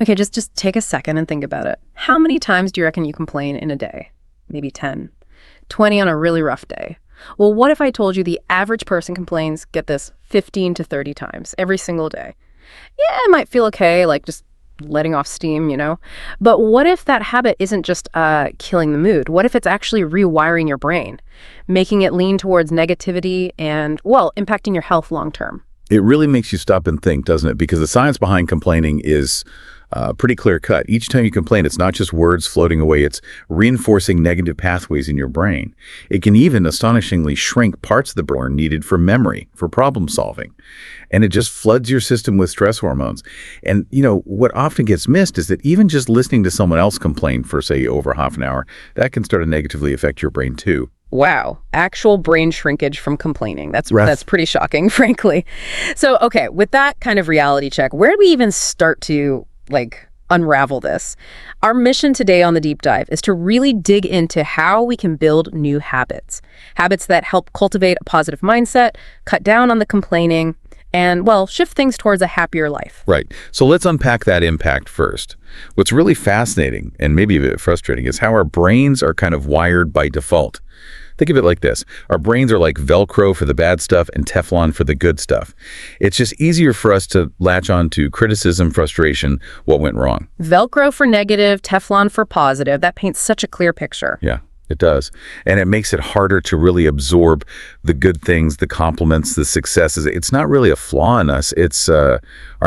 Okay, just take a second and think about it. How many times do you reckon you complain in a day? Maybe 10, 20 on a really rough day. Well, what if I told you the average person complains, get this, 15 to 30 times every single day? Yeah, it might feel okay, like just letting off steam, But what if that habit isn't just killing the mood? What if it's actually rewiring your brain, making it lean towards negativity and, well, impacting your health long term? It really makes you stop and think, doesn't it? Because the science behind complaining is pretty clear cut. Each time you complain, it's not just words floating away, it's reinforcing negative pathways in your brain. It can even astonishingly shrink parts of the brain needed for memory, for problem solving. And it just floods your system with stress hormones. And, what often gets missed is that even just listening to someone else complain for, say, over half an hour, that can start to negatively affect your brain too. Wow, actual brain shrinkage from complaining. That's pretty shocking, frankly. So, okay, with that kind of reality check, where do we even start to unravel this? Our mission today on the deep dive is to really dig into how we can build new habits that help cultivate a positive mindset, cut down on the complaining, and, well, shift things towards a happier life. Right. So let's unpack that impact first. What's really fascinating and maybe a bit frustrating is how our brains are kind of wired by default. Think of it like this. Our brains are like Velcro for the bad stuff and Teflon for the good stuff. It's just easier for us to latch on to criticism, frustration, what went wrong. Velcro for negative, Teflon for positive. That paints such a clear picture. Yeah, it does. And it makes it harder to really absorb the good things, the compliments, the successes. It's not really a flaw in us. It's our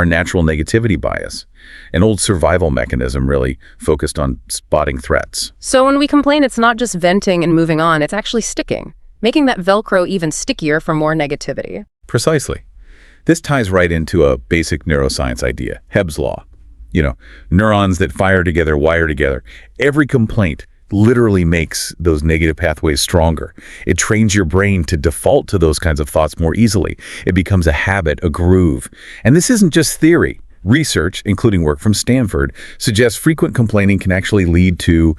natural negativity bias. An old survival mechanism really focused on spotting threats. So when we complain, it's not just venting and moving on, it's actually sticking, making that Velcro even stickier for more negativity. Precisely. This ties right into a basic neuroscience idea, Hebb's law. Neurons that fire together, wire together. Every complaint literally makes those negative pathways stronger. It trains your brain to default to those kinds of thoughts more easily. It becomes a habit, a groove. And this isn't just theory. Research, including work from Stanford, suggests frequent complaining can actually lead to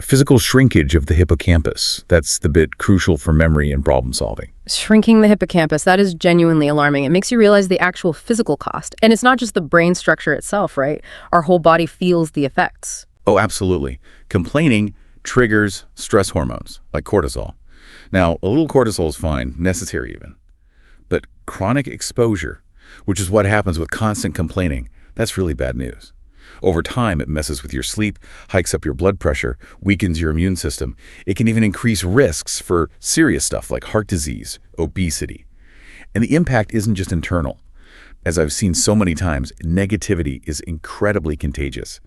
physical shrinkage of the hippocampus. That's the bit crucial for memory and problem solving. Shrinking the hippocampus, that is genuinely alarming. It makes you realize the actual physical cost. And it's not just the brain structure itself, right? Our whole body feels the effects. Oh, absolutely. Complaining triggers stress hormones, like cortisol. Now, a little cortisol is fine, necessary even. But chronic exposure, which is what happens with constant complaining, that's really bad news. Over time, it messes with your sleep, hikes up your blood pressure, weakens your immune system. It can even increase risks for serious stuff like heart disease, obesity. And the impact isn't just internal. As I've seen so many times, negativity is incredibly contagious.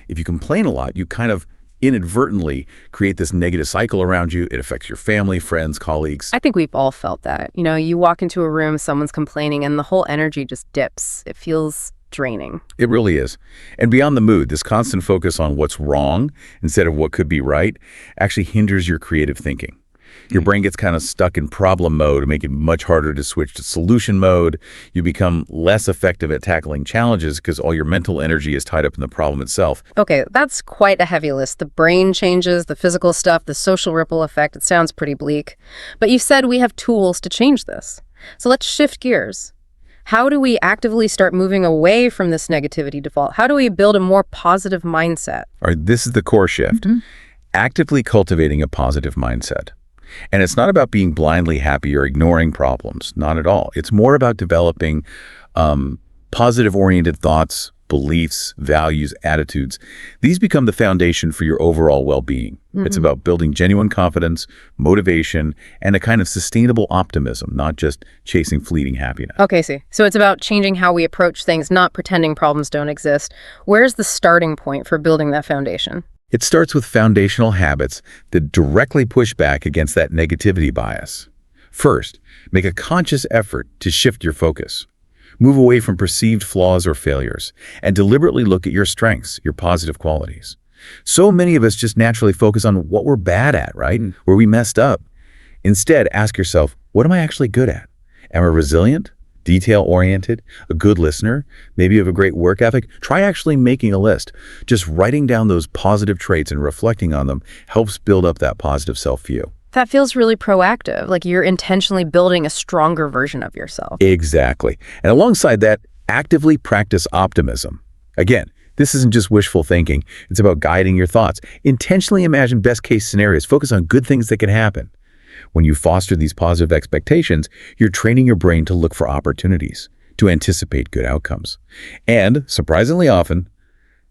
If you complain a lot, you kind of inadvertently create this negative cycle around you. It affects your family, friends, colleagues. I think we've all felt that. You walk into a room, someone's complaining, and the whole energy just dips. It feels draining. It really is. And beyond the mood, this constant focus on what's wrong instead of what could be right actually hinders your creative thinking. Your brain gets kind of stuck in problem mode, making it much harder to switch to solution mode. You become less effective at tackling challenges because all your mental energy is tied up in the problem itself. Okay, that's quite a heavy list. The brain changes, the physical stuff, the social ripple effect. It sounds pretty bleak. But you said we have tools to change this. So let's shift gears. How do we actively start moving away from this negativity default? How do we build a more positive mindset? All right, this is the core shift. Actively cultivating a positive mindset. And it's not about being blindly happy or ignoring problems, not at all. It's more about developing positive-oriented thoughts, beliefs, values, attitudes. These become the foundation for your overall well-being. It's about building genuine confidence, motivation, and a kind of sustainable optimism, not just chasing fleeting happiness. Okay, see. So it's about changing how we approach things, not pretending problems don't exist. Where's the starting point for building that foundation? It starts with foundational habits that directly push back against that negativity bias. First, make a conscious effort to shift your focus. Move away from perceived flaws or failures and deliberately look at your strengths, your positive qualities. So many of us just naturally focus on what we're bad at, right? Where we messed up. Instead, ask yourself, what am I actually good at? Am I resilient? Detail-oriented, a good listener, maybe you have a great work ethic? Try actually making a list. Just writing down those positive traits and reflecting on them helps build up that positive self-view. That feels really proactive, like you're intentionally building a stronger version of yourself. Exactly. And alongside that, actively practice optimism. Again, this isn't just wishful thinking. It's about guiding your thoughts. Intentionally imagine best-case scenarios. Focus on good things that can happen. When you foster these positive expectations, you're training your brain to look for opportunities, to anticipate good outcomes. And, surprisingly often,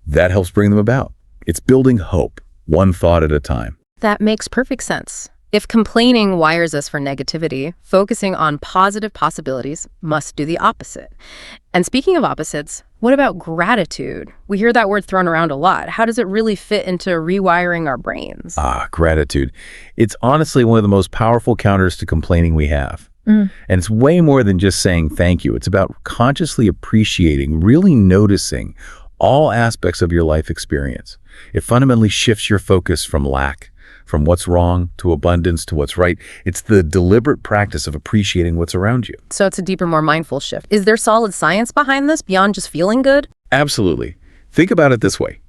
that helps bring them about. It's building hope, one thought at a time. That makes perfect sense. If complaining wires us for negativity, focusing on positive possibilities must do the opposite. And speaking of opposites, what about gratitude? We hear that word thrown around a lot. How does it really fit into rewiring our brains? Gratitude. It's honestly one of the most powerful counters to complaining we have. And it's way more than just saying thank you. It's about consciously appreciating, really noticing all aspects of your life experience. It fundamentally shifts your focus from lack, from what's wrong to abundance to what's right. It's the deliberate practice of appreciating what's around you. So it's a deeper, more mindful shift. Is there solid science behind this beyond just feeling good? Absolutely. Think about it this way.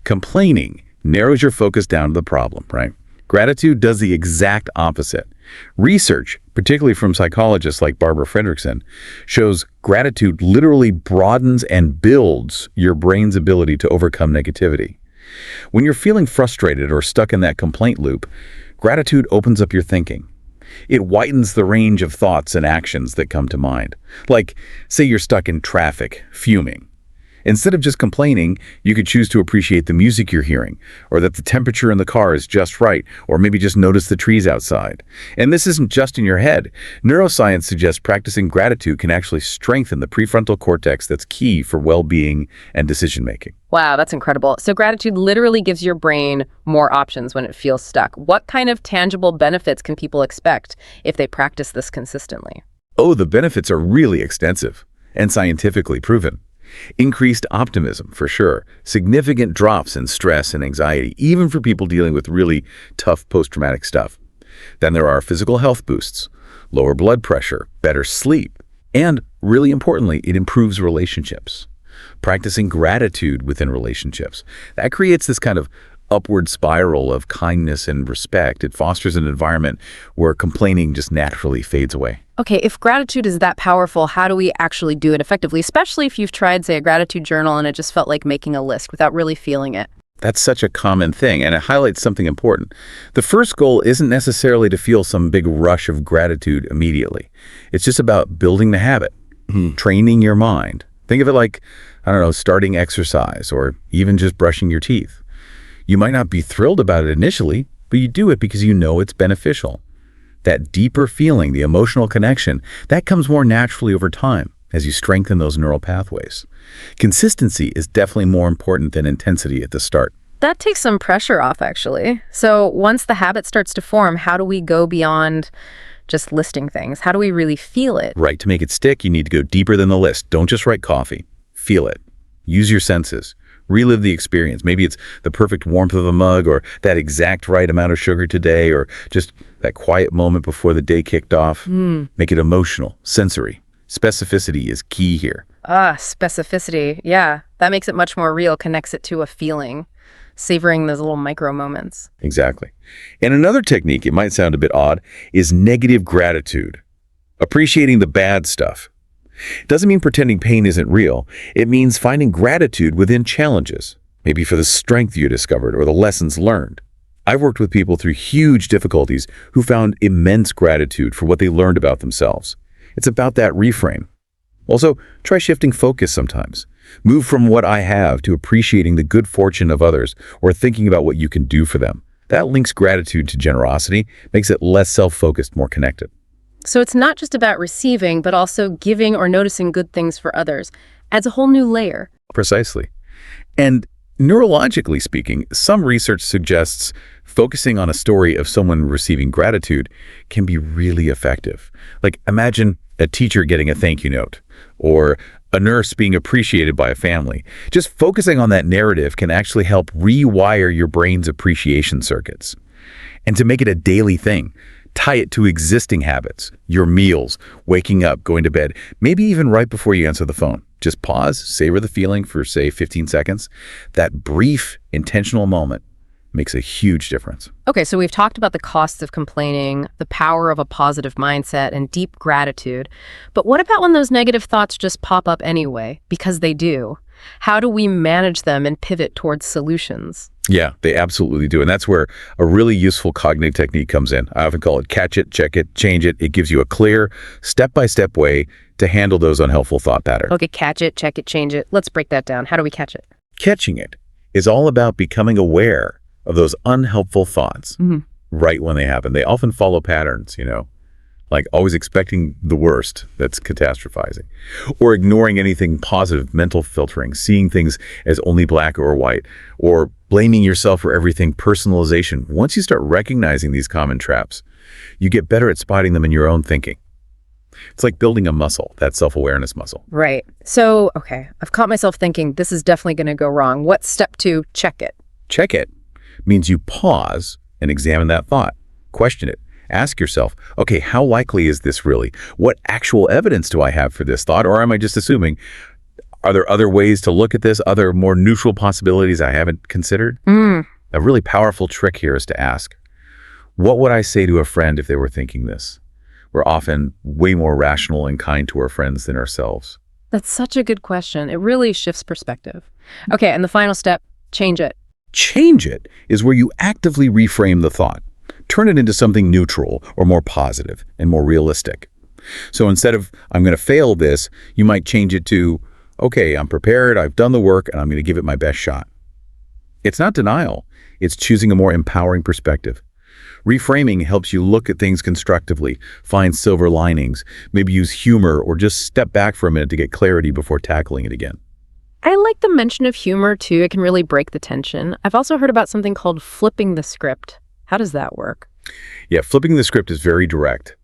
Complaining narrows your focus down to the problem, right? Gratitude does the exact opposite. Research, particularly from psychologists like Barbara Fredrickson, shows gratitude literally broadens and builds your brain's ability to overcome negativity. When you're feeling frustrated or stuck in that complaint loop, gratitude opens up your thinking. It widens the range of thoughts and actions that come to mind. Like, say you're stuck in traffic, fuming. Instead of just complaining, you could choose to appreciate the music you're hearing, or that the temperature in the car is just right, or maybe just notice the trees outside. And this isn't just in your head. Neuroscience suggests practicing gratitude can actually strengthen the prefrontal cortex that's key for well-being and decision-making. Wow, that's incredible. So gratitude literally gives your brain more options when it feels stuck. What kind of tangible benefits can people expect if they practice this consistently? Oh, the benefits are really extensive and scientifically proven. Increased optimism, for sure. Significant drops in stress and anxiety, even for people dealing with really tough post-traumatic stuff. Then there are physical health boosts, lower blood pressure, better sleep, and really importantly, it improves relationships. Practicing gratitude within relationships. That creates this kind of upward spiral of kindness and respect. It fosters an environment where complaining just naturally fades away. Okay, if gratitude is that powerful, how do we actually do it effectively? Especially if you've tried, say, a gratitude journal and it just felt like making a list without really feeling it. That's such a common thing, and it highlights something important. The first goal isn't necessarily to feel some big rush of gratitude immediately. It's just about building the habit, training your mind. Think of it like, I don't know, starting exercise or even just brushing your teeth. You might not be thrilled about it initially, but you do it because you know it's beneficial. That deeper feeling, the emotional connection, that comes more naturally over time as you strengthen those neural pathways. Consistency is definitely more important than intensity at the start. That takes some pressure off, actually. So once the habit starts to form, how do we go beyond just listing things? How do we really feel it? Right, to make it stick, you need to go deeper than the list. Don't just write coffee. Feel it. Use your senses. Relive the experience. Maybe it's the perfect warmth of a mug or that exact right amount of sugar today or just that quiet moment before the day kicked off. Make it emotional, sensory. Specificity is key here. Specificity. Yeah, that makes it much more real, connects it to a feeling, savoring those little micro moments. Exactly. And another technique, it might sound a bit odd, is negative gratitude. Appreciating the bad stuff. It doesn't mean pretending pain isn't real. It means finding gratitude within challenges, maybe for the strength you discovered or the lessons learned. I've worked with people through huge difficulties who found immense gratitude for what they learned about themselves. It's about that reframe. Also, try shifting focus sometimes. Move from what I have to appreciating the good fortune of others or thinking about what you can do for them. That links gratitude to generosity, makes it less self-focused, more connected. So it's not just about receiving, but also giving or noticing good things for others. Adds a whole new layer. Precisely. And neurologically speaking, some research suggests focusing on a story of someone receiving gratitude can be really effective. Like imagine a teacher getting a thank you note or a nurse being appreciated by a family. Just focusing on that narrative can actually help rewire your brain's appreciation circuits. And to make it a daily thing, tie it to existing habits, your meals, waking up, going to bed, maybe even right before you answer the phone. Just pause, savor the feeling for, say, 15 seconds. That brief, intentional moment makes a huge difference. Okay, so we've talked about the costs of complaining, the power of a positive mindset, and deep gratitude. But what about when those negative thoughts just pop up anyway? Because they do. How do we manage them and pivot towards solutions? Yeah, they absolutely do. And that's where a really useful cognitive technique comes in. I often call it catch it, check it, change it. It gives you a clear, step-by-step way to handle those unhelpful thought patterns. Okay, catch it, check it, change it. Let's break that down. How do we catch it? Catching it is all about becoming aware of those unhelpful thoughts right when they happen. They often follow patterns, like always expecting the worst, that's catastrophizing, or ignoring anything positive, mental filtering, seeing things as only black or white, or blaming yourself for everything, personalization. Once you start recognizing these common traps, you get better at spotting them in your own thinking. It's like building a muscle, that self-awareness muscle. Right. So, okay, I've caught myself thinking this is definitely going to go wrong. What's step 2? Check it. Check it means you pause and examine that thought. Question it. Ask yourself, okay, how likely is this really? What actual evidence do I have for this thought? Or am I just assuming? Are there other ways to look at this, other more neutral possibilities I haven't considered? A really powerful trick here is to ask, what would I say to a friend if they were thinking this? We're often way more rational and kind to our friends than ourselves. That's such a good question. It really shifts perspective. Okay, and the final step, change it. Change it is where you actively reframe the thought. Turn it into something neutral or more positive and more realistic. So instead of, I'm going to fail this, you might change it to, okay, I'm prepared, I've done the work, and I'm going to give it my best shot. It's not denial. It's choosing a more empowering perspective. Reframing helps you look at things constructively, find silver linings, maybe use humor, or just step back for a minute to get clarity before tackling it again. I like the mention of humor, too. It can really break the tension. I've also heard about something called flipping the script. How does that work? Yeah, flipping the script is very direct,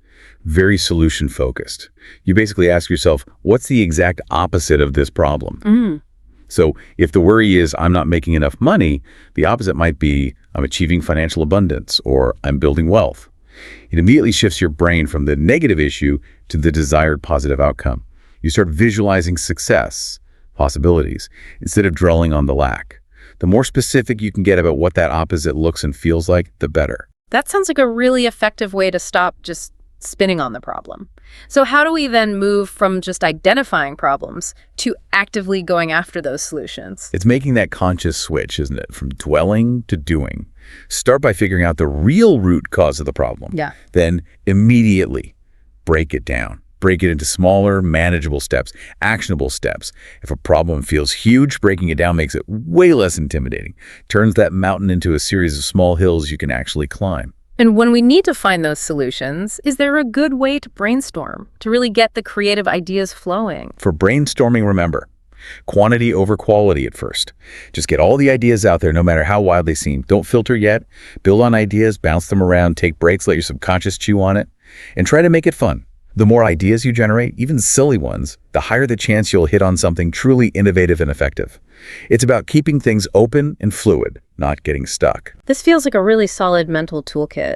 very solution-focused. You basically ask yourself, what's the exact opposite of this problem? So if the worry is, I'm not making enough money, the opposite might be, I'm achieving financial abundance, or I'm building wealth. It immediately shifts your brain from the negative issue to the desired positive outcome. You start visualizing success, possibilities, instead of dwelling on the lack. The more specific you can get about what that opposite looks and feels like, the better. That sounds like a really effective way to stop just spinning on the problem. So how do we then move from just identifying problems to actively going after those solutions? It's making that conscious switch, isn't it? From dwelling to doing. Start by figuring out the real root cause of the problem. Yeah. Then immediately break it down. Break it into smaller, manageable steps, actionable steps. If a problem feels huge, breaking it down makes it way less intimidating. Turns that mountain into a series of small hills you can actually climb. And when we need to find those solutions, is there a good way to brainstorm, to really get the creative ideas flowing? For brainstorming, remember, quantity over quality at first. Just get all the ideas out there, no matter how wild they seem. Don't filter yet. Build on ideas, bounce them around, take breaks, let your subconscious chew on it, and try to make it fun. The more ideas you generate, even silly ones, the higher the chance you'll hit on something truly innovative and effective. It's about keeping things open and fluid, not getting stuck. This feels like a really solid mental toolkit.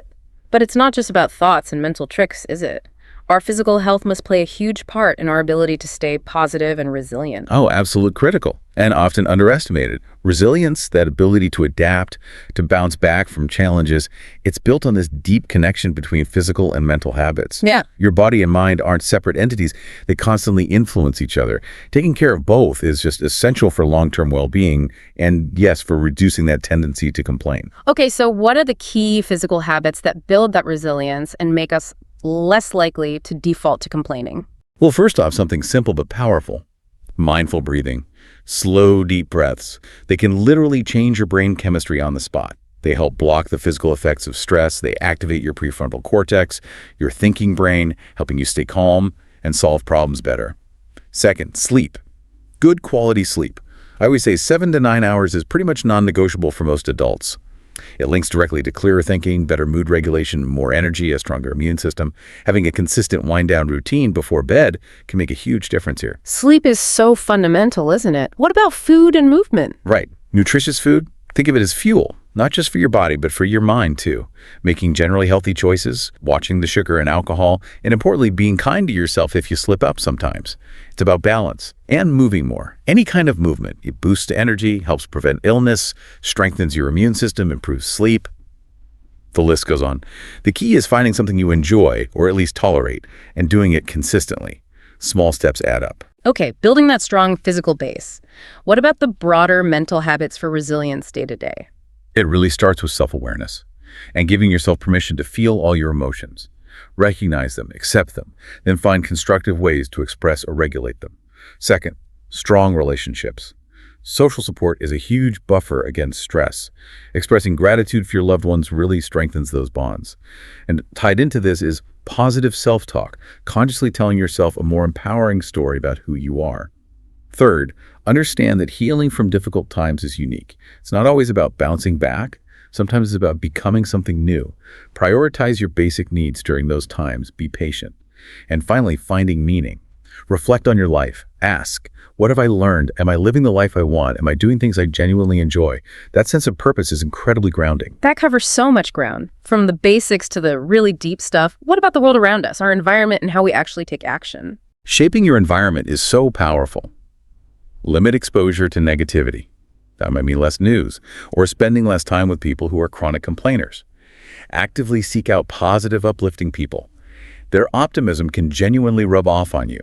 But it's not just about thoughts and mental tricks, is it? Our physical health must play a huge part in our ability to stay positive and resilient. Oh, absolute critical, and often underestimated. Resilience, that ability to adapt, to bounce back from challenges, it's built on this deep connection between physical and mental habits. Yeah. Your body and mind aren't separate entities. They constantly influence each other. Taking care of both is just essential for long-term well-being and, yes, for reducing that tendency to complain. Okay, so what are the key physical habits that build that resilience and make us less likely to default to complaining? Well, first off, something simple but powerful. Mindful breathing. Slow, deep breaths. They can literally change your brain chemistry on the spot. They help block the physical effects of stress. They activate your prefrontal cortex, your thinking brain, helping you stay calm and solve problems better. Second, sleep. Good quality sleep. I always say 7 to 9 hours is pretty much non-negotiable for most adults. It links directly to clearer thinking, better mood regulation, more energy, a stronger immune system. Having a consistent wind-down routine before bed can make a huge difference here. Sleep is so fundamental, isn't it? What about food and movement? Right. Nutritious food, think of it as fuel, not just for your body, but for your mind too. Making generally healthy choices, watching the sugar and alcohol, and importantly, being kind to yourself if you slip up sometimes. It's about balance and moving more. Any kind of movement. It boosts energy, helps prevent illness, strengthens your immune system, improves sleep. The list goes on. The key is finding something you enjoy, or at least tolerate, and doing it consistently. Small steps add up. Okay, building that strong physical base. What about the broader mental habits for resilience day to day? It really starts with self-awareness and giving yourself permission to feel all your emotions. Recognize them, accept them, then find constructive ways to express or regulate them. Second, strong relationships. Social support is a huge buffer against stress. Expressing gratitude for your loved ones really strengthens those bonds. And tied into this is positive self-talk, consciously telling yourself a more empowering story about who you are. Third, understand that healing from difficult times is unique. It's not always about bouncing back. Sometimes it's about becoming something new. Prioritize your basic needs during those times. Be patient. And finally, finding meaning. Reflect on your life. Ask, what have I learned? Am I living the life I want? Am I doing things I genuinely enjoy? That sense of purpose is incredibly grounding. That covers so much ground, from the basics to the really deep stuff. What about the world around us, our environment, and how we actually take action? Shaping your environment is so powerful. Limit exposure to negativity. That might mean less news, or spending less time with people who are chronic complainers. Actively seek out positive, uplifting people. Their optimism can genuinely rub off on you.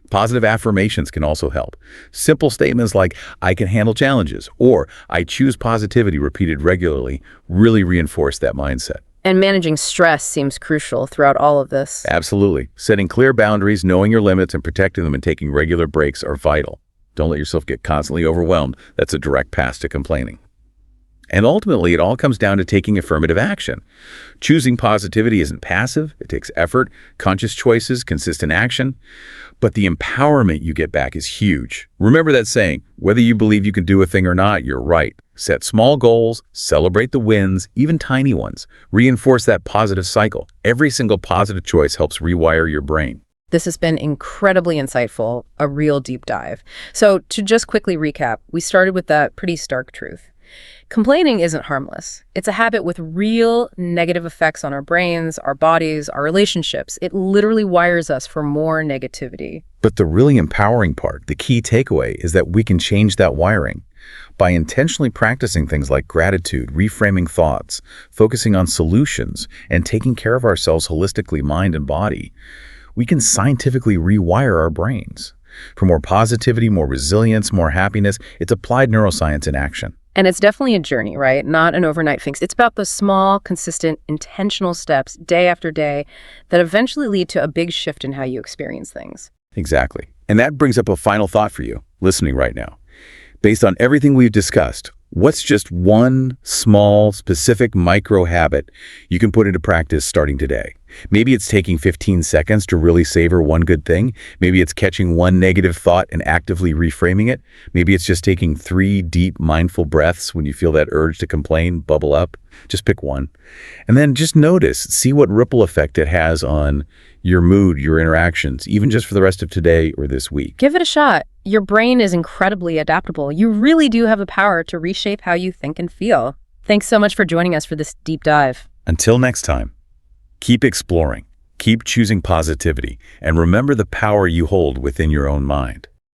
Positive affirmations can also help. Simple statements like, I can handle challenges, or I choose positivity repeated regularly really reinforce that mindset. And managing stress seems crucial throughout all of this. Absolutely. Setting clear boundaries, knowing your limits, and protecting them and taking regular breaks are vital. Don't let yourself get constantly overwhelmed. That's a direct path to complaining. And ultimately, it all comes down to taking affirmative action. Choosing positivity isn't passive. It takes effort, conscious choices, consistent action. But the empowerment you get back is huge. Remember that saying, whether you believe you can do a thing or not, you're right. Set small goals, celebrate the wins, even tiny ones. Reinforce that positive cycle. Every single positive choice helps rewire your brain. This has been incredibly insightful, a real deep dive. So to just quickly recap, we started with that pretty stark truth. Complaining isn't harmless. It's a habit with real negative effects on our brains, our bodies, our relationships. It literally wires us for more negativity. But the really empowering part, the key takeaway, is that we can change that wiring. By intentionally practicing things like gratitude, reframing thoughts, focusing on solutions, and taking care of ourselves holistically, mind and body, we can scientifically rewire our brains. For more positivity, more resilience, more happiness, it's applied neuroscience in action. And it's definitely a journey, right? Not an overnight fix. It's about the small, consistent, intentional steps day after day that eventually lead to a big shift in how you experience things. Exactly. And that brings up a final thought for you, listening right now. Based on everything we've discussed, what's just one small, specific micro habit you can put into practice starting today? Maybe it's taking 15 seconds to really savor one good thing. Maybe it's catching one negative thought and actively reframing it. Maybe it's just taking 3 deep, mindful breaths when you feel that urge to complain bubble up. Just pick one. And then just notice, see what ripple effect it has on your mood, your interactions, even just for the rest of today or this week. Give it a shot. Your brain is incredibly adaptable. You really do have the power to reshape how you think and feel. Thanks so much for joining us for this deep dive. Until next time, keep exploring, keep choosing positivity, and remember the power you hold within your own mind.